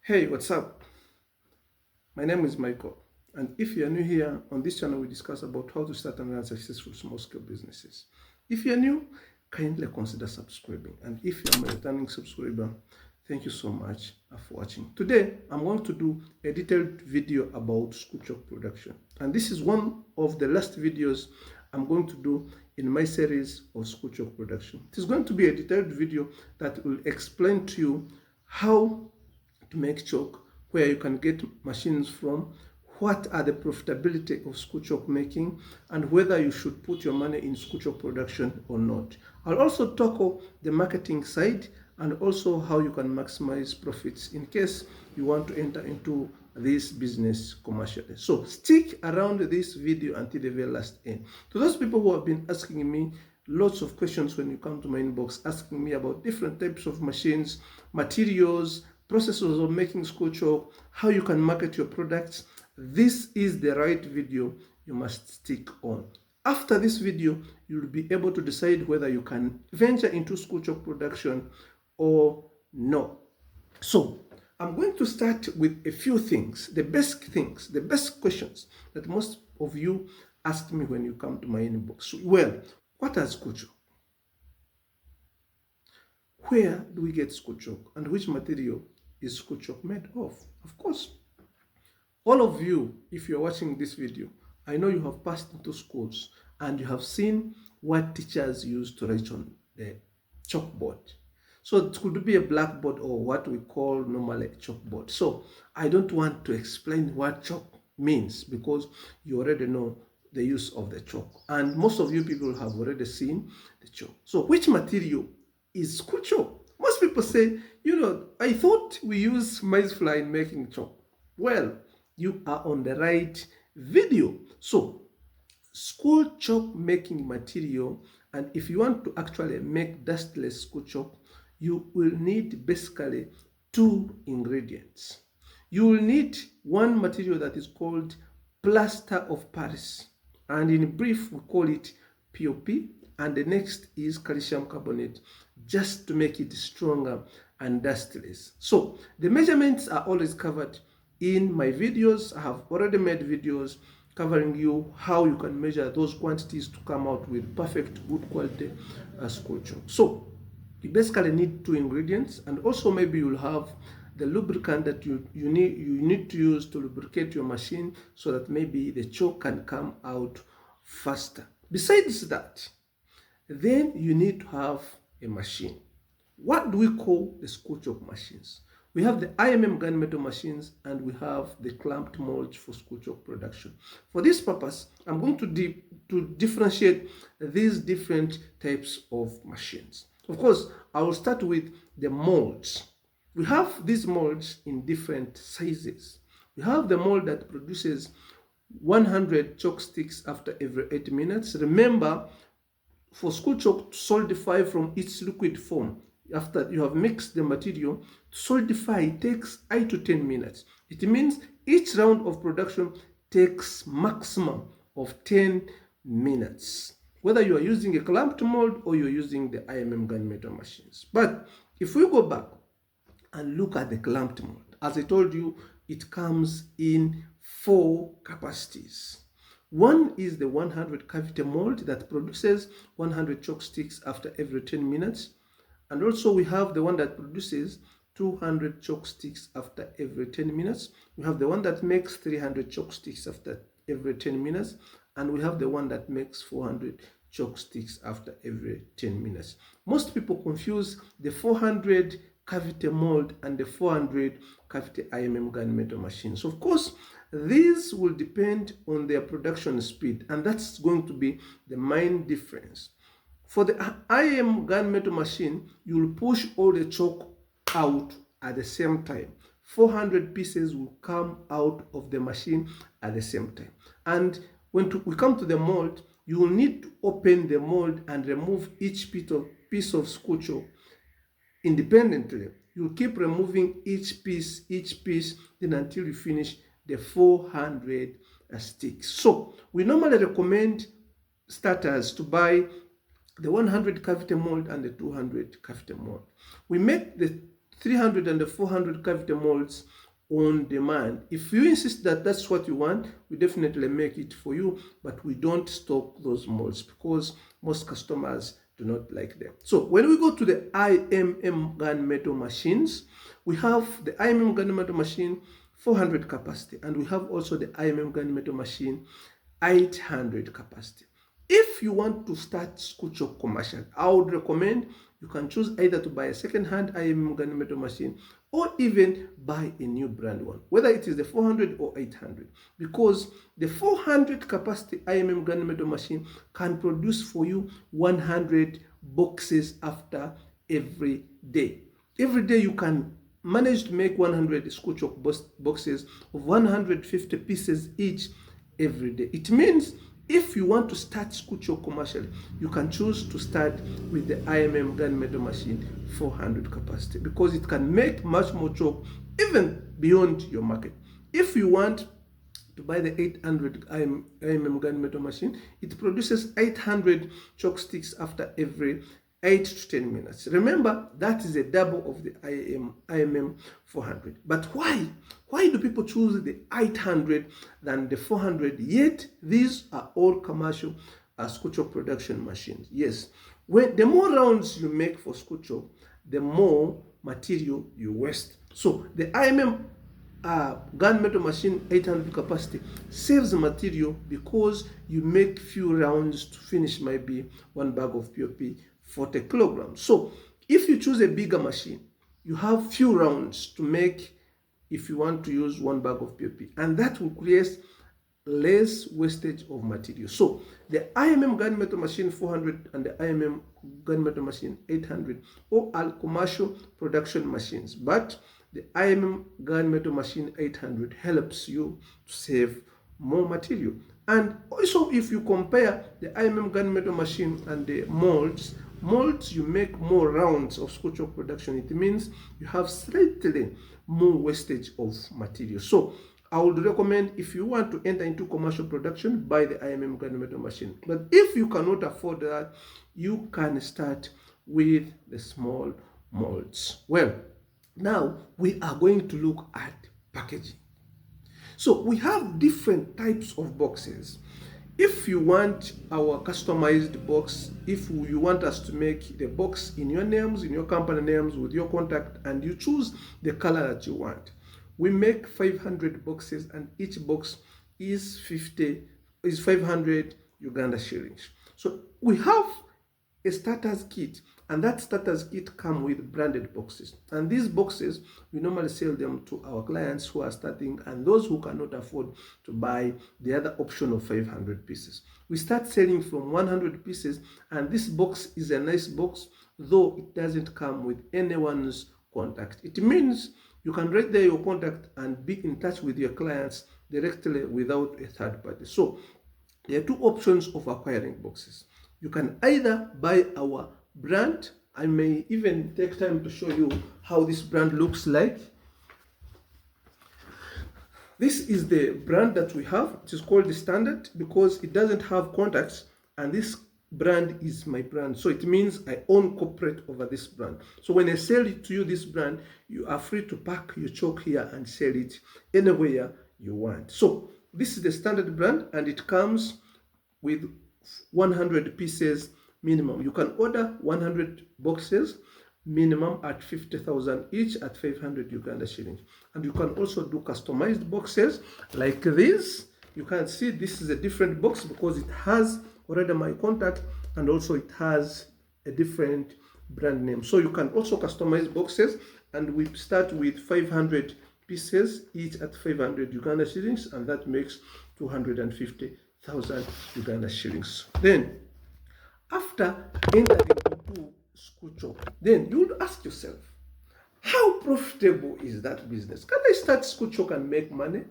Hey, what's up? My name is Michael, and if you are new here on this channel, we discuss about how to start and run successful small-scale businesses. If you are new, kindly consider subscribing, and if you are my returning subscriber, thank you so much for watching. Today, I'm going to do a detailed video about Schoolchalk production, and this is one of the last videos I'm going to do in my series of Schoolchalk production. It is going to be a detailed video that will explain to you how to make chalk, where you can get machines from, what are the profitability of Schoolchalk making, and whether you should put your money in Schoolchalk production or not. I'll also tackle the marketing side and also how you can maximize profits in case you want to enter into this business commercially. So stick around this video until the very last end. To those people who have been asking me lots of questions when you come to my inbox, asking me about different types of machines, materials, processes of making Schoolchalk, how you can market your products, this is the right video you must stick on. After this video, you'll be able to decide whether you can venture into Schoolchalk production or no. So I'm going to start with a few things, the best questions that most of you ask me when you come to my inbox. Well, what is Schoolchalk? Where do we get Schoolchalk, and which material is Schoolchalk made of? Of course, all of you, if you're watching this video, I know you have passed into schools and you have seen what teachers use to write on the chalkboard. So it could be a blackboard or what we call normally a chalkboard. So I don't want to explain what chalk means because you already know the use of the chalk. And most of you people have already seen the chalk. So which material is Schoolchalk? Most people say, I thought we use maize flour in making chalk. Well, you are on the right video. So Schoolchalk making material, and if you want to actually make dustless Schoolchalk, you will need basically two ingredients. You will need one material that is called plaster of Paris, and in brief we call it POP, and the next is calcium carbonate, just to make it stronger and dustless. So the measurements are always covered in my videos. I have already made videos covering you how you can measure those quantities to come out with perfect good quality Schoolchalk. So you basically need two ingredients, and also maybe you'll have the lubricant that you need to use to lubricate your machine so that maybe the chalk can come out faster. Besides that, then you need to have a machine. What do we call the Schoolchalk machines? We have the IMM gunmetal machines and we have the clamped molds for Schoolchalk production. For this purpose, I'm going to differentiate these different types of machines. Of course, I will start with the molds. We have these molds in different sizes. We have the mold that produces 100 chalk sticks after every 8 minutes. Remember, for Schoolchalk to solidify from its liquid form, after you have mixed the material, to solidify it takes 8 to 10 minutes. It means each round of production takes maximum of 10 minutes, whether you are using a clamped mold or you're using the IMM gunmetal machines. But if we go back and look at the clamped mold, as I told you, it comes in 4 capacities. One is the 100 cavity mold that produces 100 chalk sticks after every 10 minutes. And also we have the one that produces 200 chalk sticks after every 10 minutes. We have the one that makes 300 chalk sticks after every 10 minutes. And we have the one that makes 400 chalk sticks after every 10 minutes. Most people confuse the 400 cavity mold and the 400 cavity IMM gunmetal machines. Of course, these will depend on their production speed, and that's going to be the main difference. For the IMM gunmetal machine, you will push all the chalk out at the same time. 400 pieces will come out of the machine at the same time. And when we come to the mold, you will need to open the mold and remove each piece of Schoolchalk independently. You keep removing each piece, then until you finish the 400 sticks. So we normally recommend starters to buy the 100 cavity mold and the 200 cavity mold. We make the 300 and the 400 cavity molds on demand. If you insist that that's what you want, we definitely make it for you, but we don't stock those molds because most customers do not like them. So when we go to the IMM gunmetal machines, we have the IMM gunmetal machine 400 capacity, and we have also the IMM gunmetal machine 800 capacity. If you want to start Schoolchalk commercial, I would recommend you can choose either to buy a second-hand IMM gunmetal machine or even buy a new brand one, whether it is the 400 or 800, because the 400 capacity IMM gunmetal machine can produce for you 100 boxes after every day. Every day you can manage to make 100 Schoolchalk boxes of 150 pieces each every day. It means if you want to start Schoolchalk commercially, you can choose to start with the IMM gunmetal machine 400 capacity because it can make much more chalk even beyond your market. If you want to buy the 800 IMM gunmetal machine, it produces 800 chalk sticks after every 8 to 10 minutes. Remember, that is a double of the IMM 400. But why? Why do people choose the 800 than the 400? Yet, these are all commercial Schoolchalk production machines. Yes, the more rounds you make for Schoolchalk, the more material you waste. So, the IMM gunmetal machine 800 capacity saves material because you make few rounds to finish maybe one bag of POP 40 kilograms. So if you choose a bigger machine, you have few rounds to make if you want to use one bag of POP, and that will create less wastage of material. So the IMM gunmetal machine 400 and the IMM gunmetal machine 800 all are commercial production machines, but the IMM gunmetal machine 800 helps you to save more material. And also, if you compare the IMM gunmetal machine and the molds, you make more rounds of Schoolchalk production. It means you have slightly more wastage of material. So I would recommend, if you want to enter into commercial production, buy the IMM gunmetal machine. But if you cannot afford that, you can start with the small molds. Well, now we are going to look at packaging. So we have different types of boxes. If you want our customized box, if you want us to make the box in your names, in your company names, with your contact, and you choose the color that you want, we make 500 boxes, and each box is 500 Uganda shillings. So we have a starters kit, and that starters kit come with branded boxes, and these boxes we normally sell them to our clients who are starting and those who cannot afford to buy the other option of 500 pieces. We start selling from 100 pieces, and this box is a nice box, though it doesn't come with anyone's contact. It means you can write there your contact and be in touch with your clients directly without a third party. So there are two options of acquiring boxes. You can either buy our brand. I may even take time to show you how this brand looks like. This is the brand that we have. It is called the Standard because it doesn't have contacts, and this brand is my brand. So it means I own corporate over this brand. So when I sell it to you, this brand, you are free to pack your chalk here and sell it anywhere you want. So this is the Standard brand, and it comes with 100 pieces minimum. You can order 100 boxes minimum at 50,000 each at 500 Uganda shillings. And you can also do customized boxes like this. You can see this is a different box because it has already my contact, and also it has a different brand name. So you can also customize boxes, and we start with 500 pieces each at 500 Uganda shillings, and that makes 250,000 Uganda shillings. Then after entering into Schoolchalk, then you would ask yourself, how profitable is that business? Can I start Schoolchalk and make money?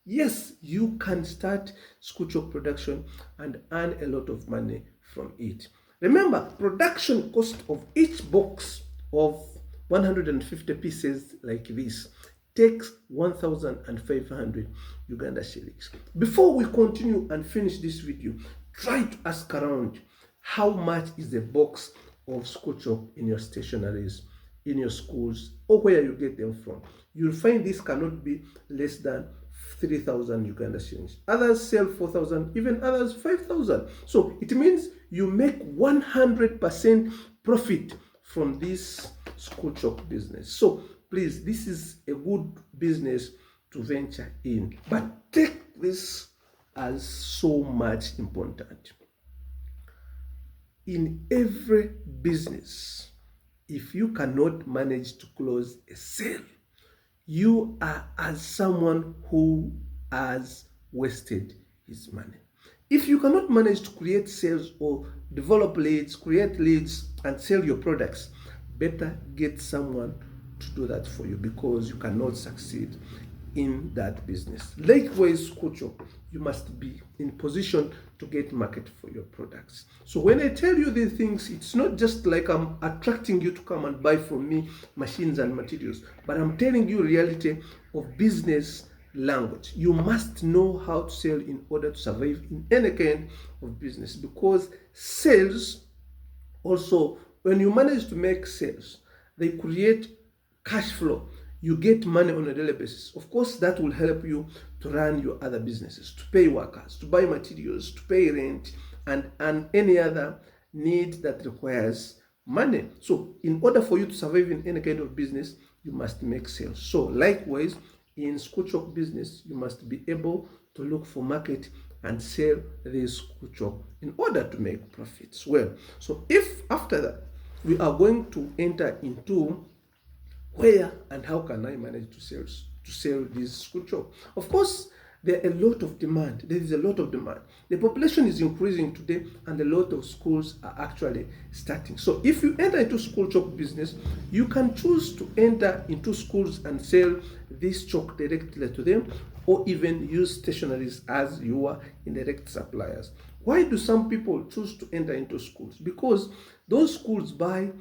Yes, you can start Schoolchalk production and earn a lot of money from it. Remember, production cost of each box of 150 pieces like this takes 1,500 Uganda shillings. Before we continue and finish this video, try to ask around how much is the box of Schoolchalk in your stationaries in your schools or where you get them from. You'll find this cannot be less than 3,000 Uganda shillings. Others sell 4,000, even others 5,000. So it means you make 100% profit from this Schoolchalk business. So please, this is a good business to venture in, but take this as so much important. In every business, if you cannot manage to close a sale, you are as someone who has wasted his money. If you cannot manage to create sales or develop leads, create leads, and sell your products, better get someone to do that for you, because you cannot succeed in that business. Likewise, Schoolchalk, you must be in position to get market for your products. So when I tell you these things, it's not just like I'm attracting you to come and buy from me machines and materials, but I'm telling you reality of business language. You must know how to sell in order to survive in any kind of business, because sales also, when you manage to make sales, they create cash flow. You get money on a daily basis. Of course, that will help you to run your other businesses, to pay workers, to buy materials, to pay rent, and any other need that requires money. So in order for you to survive in any kind of business, you must make sales. So likewise, in Schoolchalk business, you must be able to look for market and sell this Schoolchalk in order to make profits. Well, so if after that, we are going to enter into where and how can I manage to sell this Schoolchalk. Of course, there are a lot of demand. There is a lot of demand. The population is increasing today, and a lot of schools are actually starting. So if you enter into Schoolchalk business, you can choose to enter into schools and sell this chalk directly to them, or even use stationaries as your indirect suppliers. Why do some people choose to enter into schools? Because those schools buy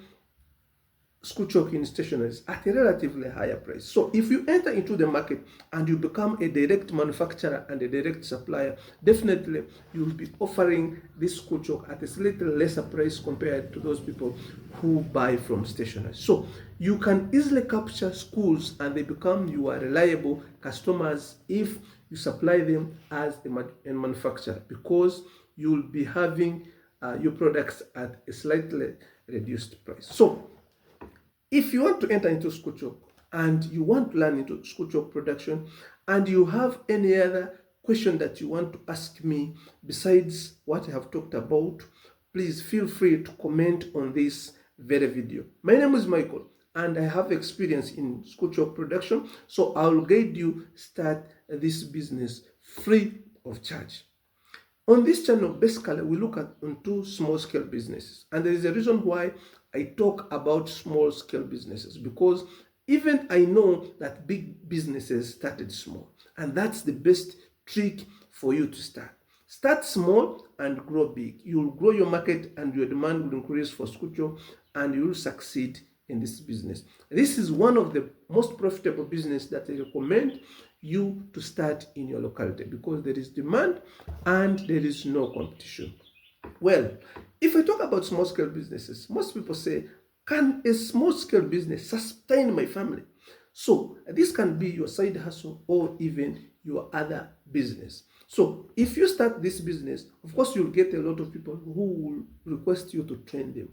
Schoolchalk in stationaries at a relatively higher price. So if you enter into the market and you become a direct manufacturer and a direct supplier, definitely you will be offering this Schoolchalk at a slightly lesser price compared to those people who buy from stationaries. So you can easily capture schools and they become your reliable customers if you supply them as a manufacturer, because you will be having your products at a slightly reduced price. So if you want to enter into Schoolchalk and you want to learn into Schoolchalk production, and you have any other question that you want to ask me besides what I have talked about, please feel free to comment on this very video. My name is Michael, and I have experience in Schoolchalk production, so I will guide you start this business free of charge. On this channel, basically, we look at into small-scale businesses, and there is a reason why I talk about small-scale businesses, because even I know that big businesses started small, and that's the best trick for you to start. Start small and grow big. You will grow your market, and your demand will increase for Schoolchalk, and you will succeed in this business. This is one of the most profitable business that I recommend you to start in your locality, because there is demand and there is no competition. Well, if I talk about small scale businesses, most people say, can a small scale business sustain my family? So this can be your side hustle or even your other business. So if you start this business, of course you'll get a lot of people who will request you to train them.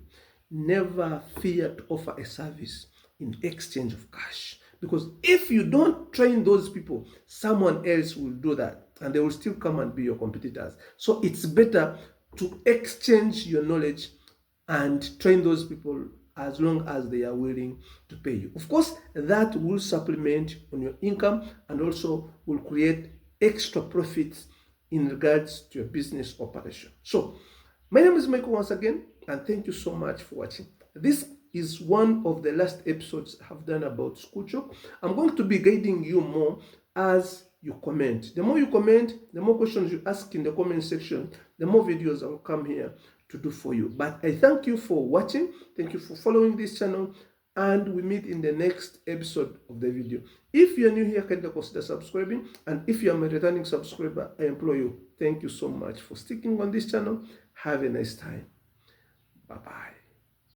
Never fear to offer a service in exchange of cash, because if you don't train those people, someone else will do that and they will still come and be your competitors. So it's better to exchange your knowledge and train those people as long as they are willing to pay you. Of course, that will supplement on your income and also will create extra profits in regards to your business operation. So my name is Michael once again, and thank you so much for watching. This is one of the last episodes I have done about Schoolchalk. I'm going to be guiding you more as you comment. The more you comment, the more questions you ask in the comment section, the more videos I will come here to do for you. But I thank you for watching. Thank you for following this channel, and we meet in the next episode of the video. If you're new here, kindly consider subscribing, and if you are a returning subscriber, I implore you, thank you so much for sticking on this channel. Have a nice time. Bye-bye.